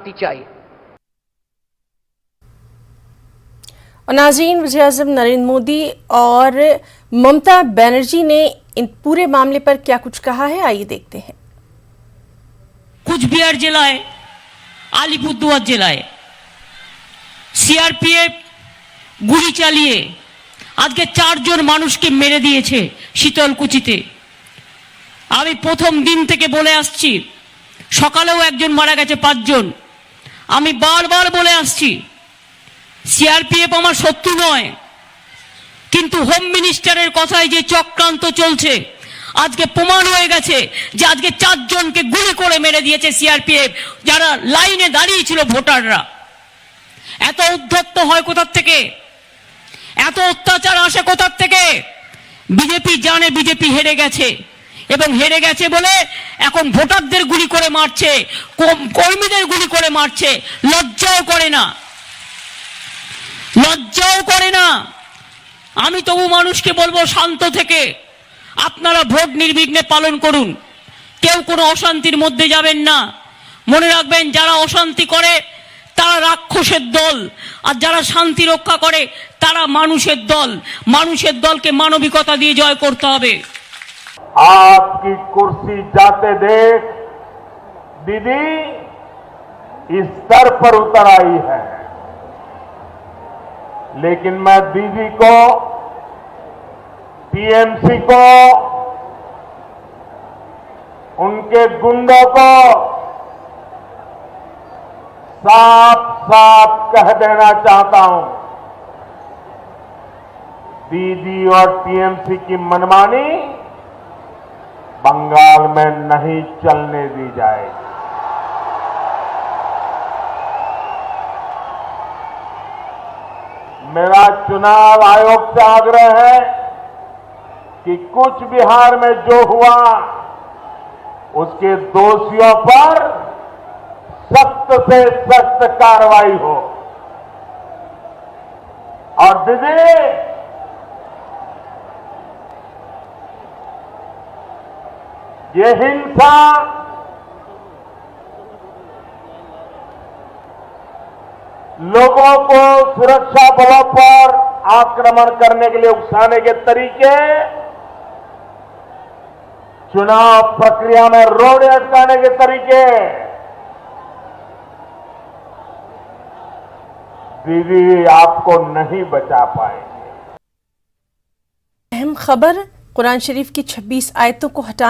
चाहिए। और नाज़रीन, वज़ीर-ए-आज़म नरेंद्र मोदी और ममता बनर्जी ने इन पूरे मामले पर क्या कुछ कहा है, आइए देखते हैं। কুচবিহার জেলায় আলিপুরদুয়ার জেলায় সিআরপিএফ গুলি চালিয়ে আজকে 4 জন মানুষকে মেরে দিয়েছে শীতলকুচিতে। আমি প্রথম দিন থেকে বলে আসছি, সকালেও একজন মারা গেছে, 5 জন। আমি বারবার বলে আসছি সিআরপিএফ আমার শত্রু নয়, কিন্তু হোম মিনিস্টারের কথায় যে চক্রান্ত চলছে আজকে প্রমাণ হয়ে গেছে যে আজকে 4 জনকে গুলি করে মেরে দিয়েছে সিআরপিএফ, যারা লাইনে দাঁড়িয়ে ছিল ভোটাররা। এত উদ্ধত্ত হয় কোথা থেকে, এত অত্যাচার আসে কোথা থেকে? বিজেপি জানে বিজেপি হেরে গেছে, এবং হেরে গেছে বলে এখন ভোটারদের গুলি করে মারছে, কর্মীদের গুলি করে মারছে। লজ্জাও করে না, লজ্জাও করে না। আমি তবু মানুষকে বলবো শান্ত থেকে আপনারা ভোট নির্বিঘ্নে পালন করুন, কেউ কোনো অশান্তির মধ্যে যাবেন না। মনে রাখবেন, যারা অশান্তি করে তারা রাক্ষসের দল, আর যারা শান্তি রক্ষা করে তারা মানুষের দল। মানুষের দলকে মানবিকতা দিয়ে জয় করতে হবে। आपकी कुर्सी जाते देख दीदी इस स्तर पर उतर आई है, लेकिन मैं दीदी को, टीएमसी को, उनके गुंडों को साफ साफ कह देना चाहता हूं, दीदी और टीएमसी की मनमानी बंगाल में नहीं चलने दी जाएगी। मेरा चुनाव आयोग से आग्रह है कि कुछ बिहार में जो हुआ उसके दोषियों पर सख्त से सख्त कार्रवाई हो। और दीदी, ये हिंसा लोगों को सुरक्षा बलों पर आक्रमण करने के लिए उकसाने के तरीके, चुनाव प्रक्रिया में रोड़े अटकाने के तरीके, दीदी आपको नहीं बचा पाएंगे। अहम खबर, कुरान शरीफ की 26 आयतों को हटाने